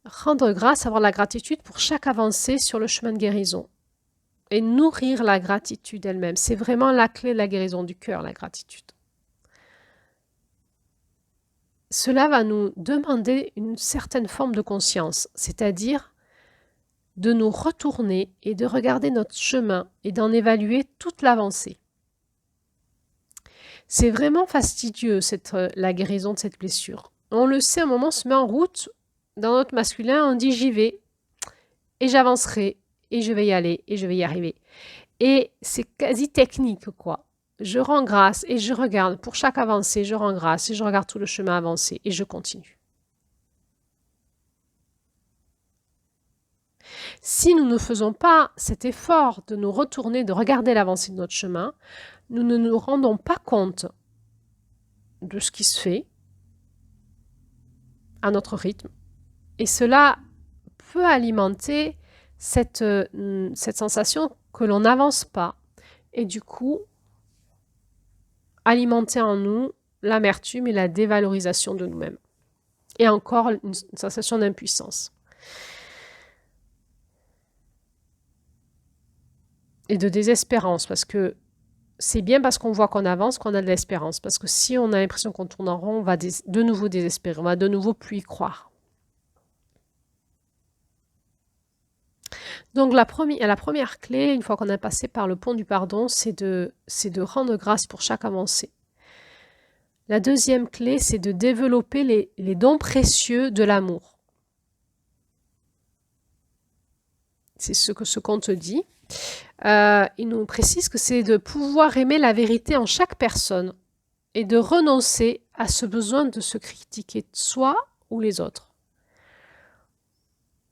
S1: Rendre grâce, avoir la gratitude pour chaque avancée sur le chemin de guérison. Et nourrir la gratitude elle-même. C'est vraiment la clé de la guérison du cœur, la gratitude. Cela va nous demander une certaine forme de conscience, c'est-à-dire de nous retourner et de regarder notre chemin et d'en évaluer toute l'avancée. C'est vraiment fastidieux la guérison de cette blessure. On le sait, à un moment, on se met en route. Dans notre masculin, on dit j'y vais et j'avancerai et je vais y aller et je vais y arriver. Et c'est quasi technique, quoi. Je rends grâce et je regarde pour chaque avancée, je rends grâce et je regarde tout le chemin avancé et je continue. Si nous ne faisons pas cet effort de nous retourner, de regarder l'avancée de notre chemin, nous ne nous rendons pas compte de ce qui se fait à notre rythme. Et cela peut alimenter cette sensation que l'on n'avance pas et du coup alimenter en nous l'amertume et la dévalorisation de nous-mêmes. Et encore une sensation d'impuissance. Et de désespérance, parce que c'est bien parce qu'on voit qu'on avance qu'on a de l'espérance. Parce que si on a l'impression qu'on tourne en rond, on va de nouveau désespérer, on va de nouveau plus y croire. Donc la première clé, une fois qu'on a passé par le pont du pardon, c'est de rendre grâce pour chaque avancée. La deuxième clé, c'est de développer les dons précieux de l'amour. C'est ce qu'on te dit. Il nous précise que c'est de pouvoir aimer la vérité en chaque personne et de renoncer à ce besoin de se critiquer soi ou les autres.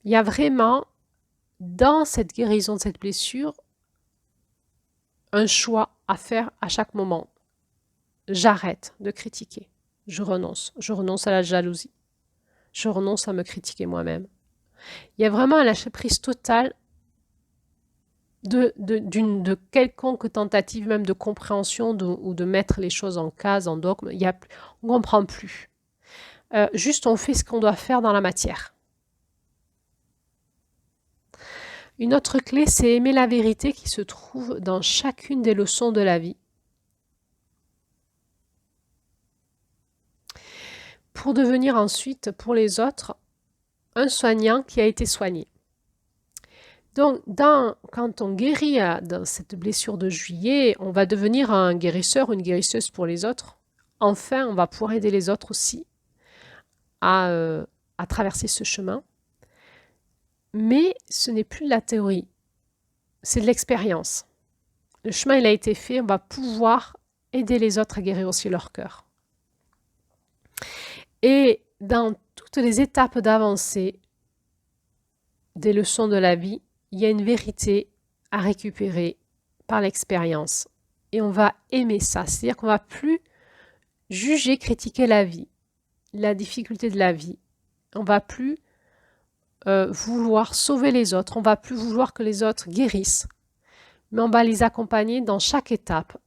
S1: Il y a vraiment, dans cette guérison de cette blessure, un choix à faire à chaque moment. J'arrête de critiquer. Je renonce. Je renonce à la jalousie. Je renonce à me critiquer moi-même. Il y a vraiment un lâcher-prise total de quelconque tentative même de compréhension ou de mettre les choses en case, en dogme. On ne comprend plus. Juste on fait ce qu'on doit faire dans la matière. Une autre clé, c'est aimer la vérité qui se trouve dans chacune des leçons de la vie. Pour devenir ensuite, pour les autres, un soignant qui a été soigné. Donc, quand on guérit dans cette blessure de juillet, on va devenir un guérisseur ou une guérisseuse pour les autres. Enfin, on va pouvoir aider les autres aussi à traverser ce chemin. Mais ce n'est plus de la théorie, c'est de l'expérience. Le chemin, il a été fait, on va pouvoir aider les autres à guérir aussi leur cœur. Et dans toutes les étapes d'avancée des leçons de la vie, il y a une vérité à récupérer par l'expérience. Et on va aimer ça, c'est-à-dire qu'on ne va plus juger, critiquer la vie, la difficulté de la vie. On ne va plus vouloir sauver les autres, on ne va plus vouloir que les autres guérissent, mais on va les accompagner dans chaque étape.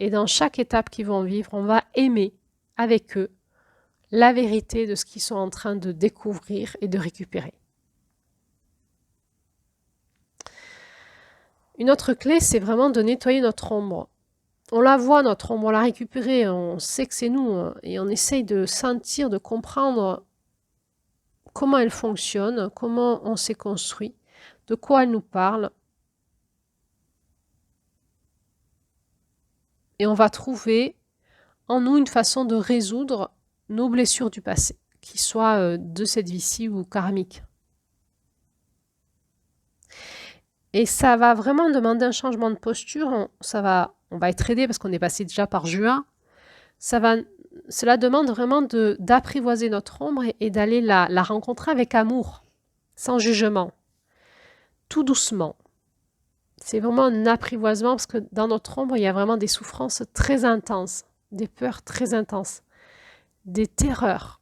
S1: Et dans chaque étape qu'ils vont vivre, on va aimer avec eux la vérité de ce qu'ils sont en train de découvrir et de récupérer. Une autre clé, c'est vraiment de nettoyer notre ombre. On la voit, notre ombre, on l'a récupérée, on sait que c'est nous, et on essaye de sentir, de comprendre comment elle fonctionne, comment on s'est construit, de quoi elle nous parle. Et on va trouver en nous une façon de résoudre nos blessures du passé, qu'ils soient de cette vie-ci ou karmiques. Et ça va vraiment demander un changement de posture. On va être aidé parce qu'on est passé déjà par juin. Cela demande vraiment d'apprivoiser notre ombre et d'aller la rencontrer avec amour, sans jugement, tout doucement. C'est vraiment un apprivoisement parce que dans notre ombre, il y a vraiment des souffrances très intenses, des peurs très intenses, des terreurs.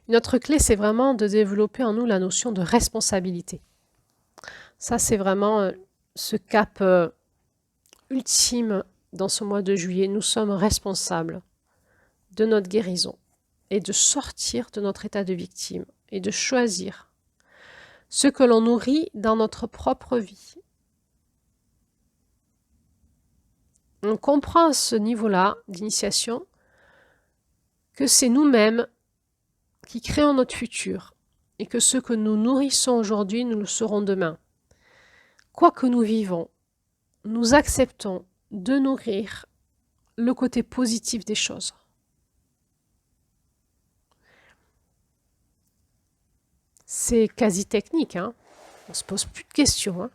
S1: Une autre clé, c'est vraiment de développer en nous la notion de responsabilité. Ça, c'est vraiment ce cap ultime dans ce mois de juillet. Nous sommes responsables de notre guérison et de sortir de notre état de victime et de choisir ce que l'on nourrit dans notre propre vie. On comprend à ce niveau-là d'initiation que c'est nous-mêmes qui créons notre futur et que ce que nous nourrissons aujourd'hui, nous le serons demain. Quoi que nous vivons, nous acceptons de nourrir le côté positif des choses. C'est quasi technique, hein. On ne se pose plus de questions. Hein.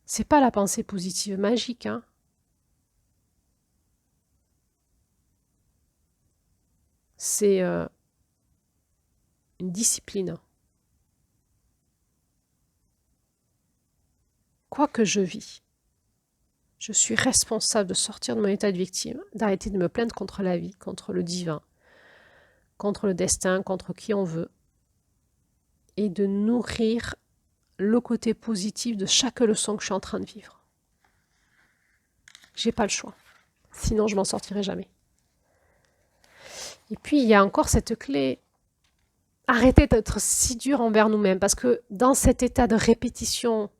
S1: C'est pas la pensée positive magique, hein. C'est une discipline. Quoi que je vis, je suis responsable de sortir de mon état de victime, d'arrêter de me plaindre contre la vie, contre le divin, contre le destin, contre qui on veut, et de nourrir le côté positif de chaque leçon que je suis en train de vivre. J'ai pas le choix. Sinon, je m'en sortirai jamais. Et puis, il y a encore cette clé. Arrêtez d'être si dur envers nous-mêmes, parce que dans cet état de répétition,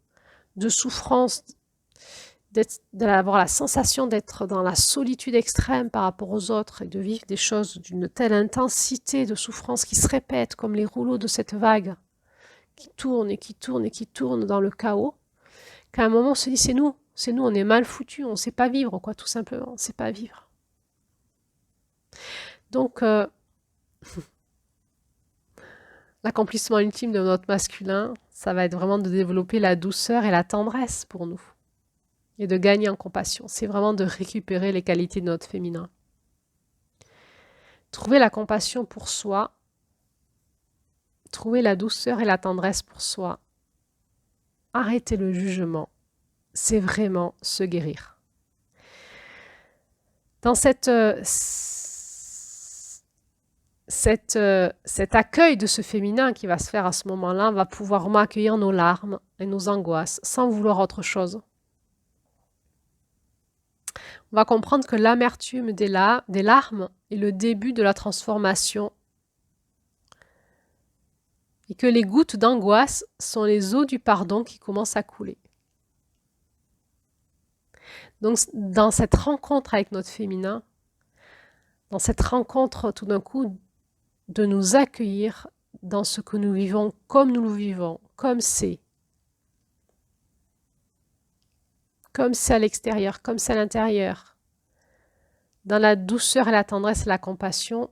S1: de souffrance, d'avoir la sensation d'être dans la solitude extrême par rapport aux autres et de vivre des choses d'une telle intensité de souffrance qui se répètent comme les rouleaux de cette vague qui tourne et qui tourne et qui tourne dans le chaos, qu'à un moment on se dit c'est nous, on est mal foutus, on ne sait pas vivre, quoi, tout simplement, on ne sait pas vivre. Donc, l'accomplissement ultime de notre masculin, ça va être vraiment de développer la douceur et la tendresse pour nous. Et de gagner en compassion. C'est vraiment de récupérer les qualités de notre féminin. Trouver la compassion pour soi, trouver la douceur et la tendresse pour soi, arrêter le jugement, c'est vraiment se guérir. Dans cet accueil de ce féminin qui va se faire à ce moment-là, on va pouvoir accueillir nos larmes et nos angoisses sans vouloir autre chose. On va comprendre que l'amertume des larmes est le début de la transformation et que les gouttes d'angoisse sont les eaux du pardon qui commencent à couler. Donc, dans cette rencontre avec notre féminin, dans cette rencontre tout d'un coup de nous accueillir dans ce que nous vivons comme nous le vivons, comme c'est à l'extérieur, comme c'est à l'intérieur, dans la douceur et la tendresse et la compassion,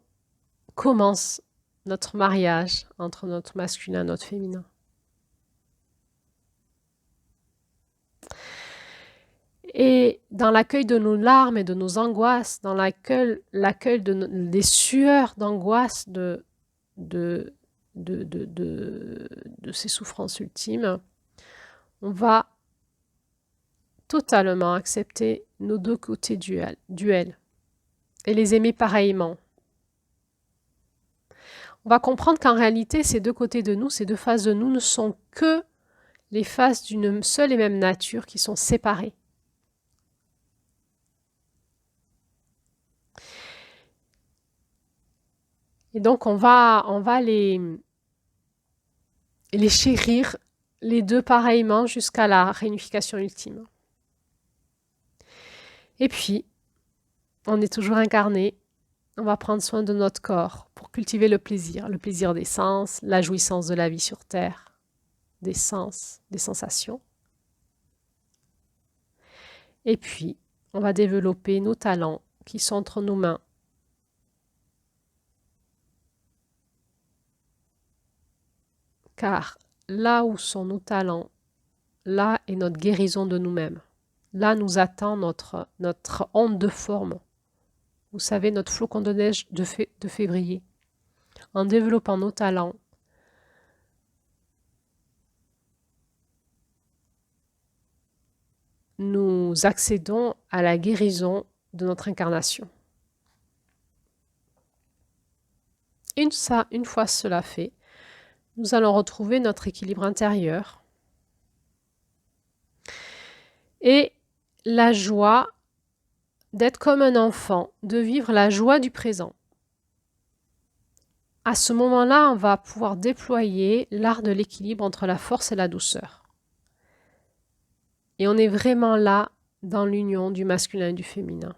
S1: commence notre mariage entre notre masculin et notre féminin. Et dans l'accueil de nos larmes et de nos angoisses, dans l'accueil des sueurs d'angoisse de ces souffrances ultimes, on va totalement accepter nos deux côtés duels et les aimer pareillement. On va comprendre qu'en réalité, ces deux côtés de nous, ces deux faces de nous ne sont que les faces d'une seule et même nature qui sont séparées. Et donc, on va les chérir, les deux pareillement, jusqu'à la réunification ultime. Et puis, on est toujours incarné, on va prendre soin de notre corps pour cultiver le plaisir des sens, la jouissance de la vie sur Terre, des sens, des sensations. Et puis, on va développer nos talents qui sont entre nos mains. Car là où sont nos talents, là est notre guérison de nous-mêmes. Là nous attend notre onde de forme. Vous savez, notre flocon de neige de février. En développant nos talents, nous accédons à la guérison de notre incarnation. Une fois cela fait, nous allons retrouver notre équilibre intérieur et la joie d'être comme un enfant, de vivre la joie du présent. À ce moment-là, on va pouvoir déployer l'art de l'équilibre entre la force et la douceur. Et on est vraiment là dans l'union du masculin et du féminin.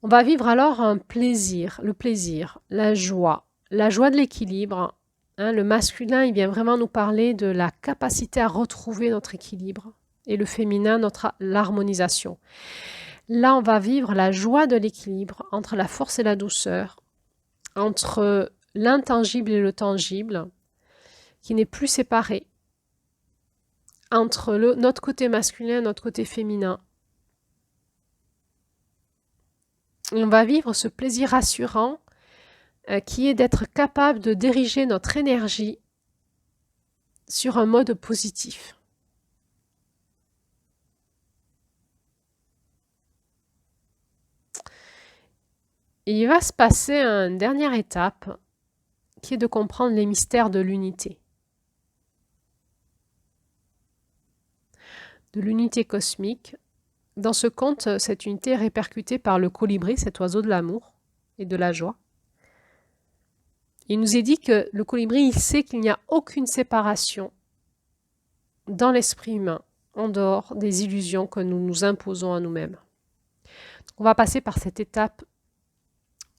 S1: On va vivre alors un plaisir, le plaisir, la joie de l'équilibre. Le masculin, il vient vraiment nous parler de la capacité à retrouver notre équilibre et le féminin, l'harmonisation. Là, on va vivre la joie de l'équilibre entre la force et la douceur, entre l'intangible et le tangible, qui n'est plus séparé, entre notre côté masculin et notre côté féminin. Et on va vivre ce plaisir rassurant qui est d'être capable de diriger notre énergie sur un mode positif. Et il va se passer une dernière étape qui est de comprendre les mystères de l'unité. De l'unité cosmique. Dans ce conte, cette unité est répercutée par le colibri, cet oiseau de l'amour et de la joie. Il nous est dit que le colibri, il sait qu'il n'y a aucune séparation dans l'esprit humain, en dehors des illusions que nous nous imposons à nous-mêmes. On va passer par cette étape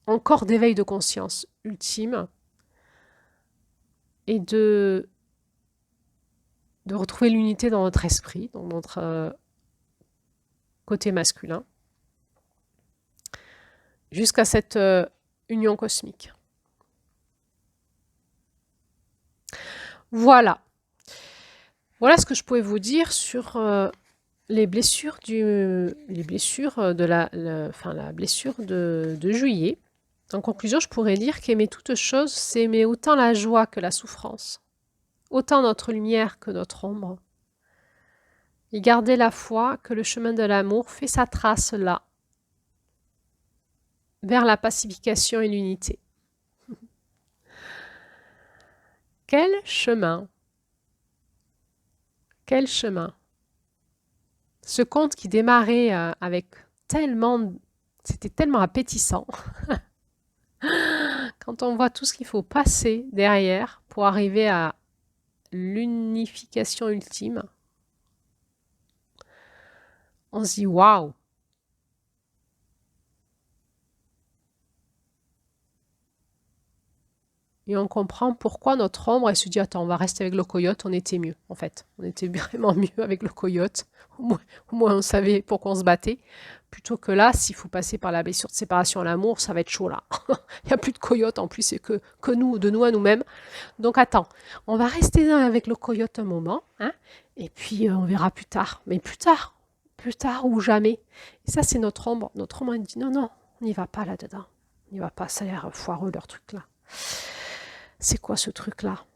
S1: encore d'éveil de conscience ultime et de retrouver l'unité dans notre esprit, dans notre côté masculin, jusqu'à cette union cosmique. Voilà. Voilà ce que je pouvais vous dire sur les blessures de la blessure de juillet. En conclusion, je pourrais dire qu'aimer toute chose, c'est aimer autant la joie que la souffrance, autant notre lumière que notre ombre, et garder la foi que le chemin de l'amour fait sa trace là, vers la pacification et l'unité. Quel chemin! Quel chemin! Ce conte qui démarrait avec c'était tellement appétissant. Quand on voit tout ce qu'il faut passer derrière pour arriver à l'unification ultime, on se dit waouh! Et on comprend pourquoi notre ombre, elle se dit attends, on va rester avec le coyote, on était mieux en fait. On était vraiment mieux avec le coyote. Au moins on savait pourquoi on se battait. Plutôt que là, s'il faut passer par la blessure de séparation à l'amour, ça va être chaud là. Il n'y a plus de coyote en plus, c'est que nous, de nous à nous-mêmes. Donc attends, on va rester avec le coyote un moment, hein, et puis on verra plus tard. Mais plus tard ou jamais. Et ça, c'est notre ombre. Notre ombre, elle dit non, non, on n'y va pas là-dedans. On n'y va pas, ça a l'air foireux leur truc là. C'est quoi ce truc-là?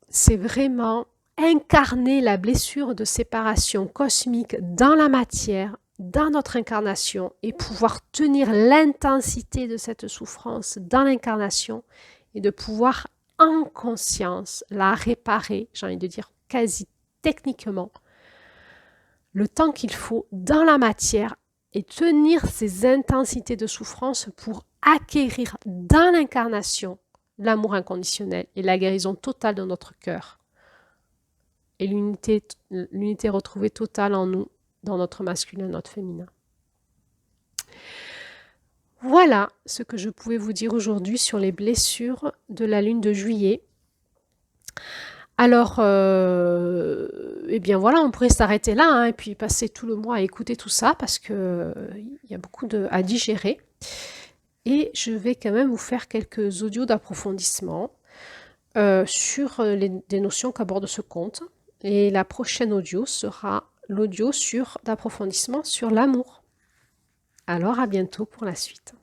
S1: C'est vraiment incarner la blessure de séparation cosmique dans la matière, dans notre incarnation, et pouvoir tenir l'intensité de cette souffrance dans l'incarnation et de pouvoir en conscience la réparer, j'ai envie de dire quasi techniquement, le temps qu'il faut dans la matière et tenir ces intensités de souffrance pour acquérir dans l'incarnation l'amour inconditionnel et la guérison totale de notre cœur. Et l'unité retrouvée totale en nous, dans notre masculin, notre féminin. Voilà ce que je pouvais vous dire aujourd'hui sur les blessures de la lune de juillet. Alors, eh bien voilà, on pourrait s'arrêter là, hein, et puis passer tout le mois à écouter tout ça, parce qu'il y a beaucoup à digérer. Et je vais quand même vous faire quelques audios d'approfondissement sur des notions qu'aborde ce conte. Et la prochaine audio sera l'audio d'approfondissement sur l'amour. Alors à bientôt pour la suite.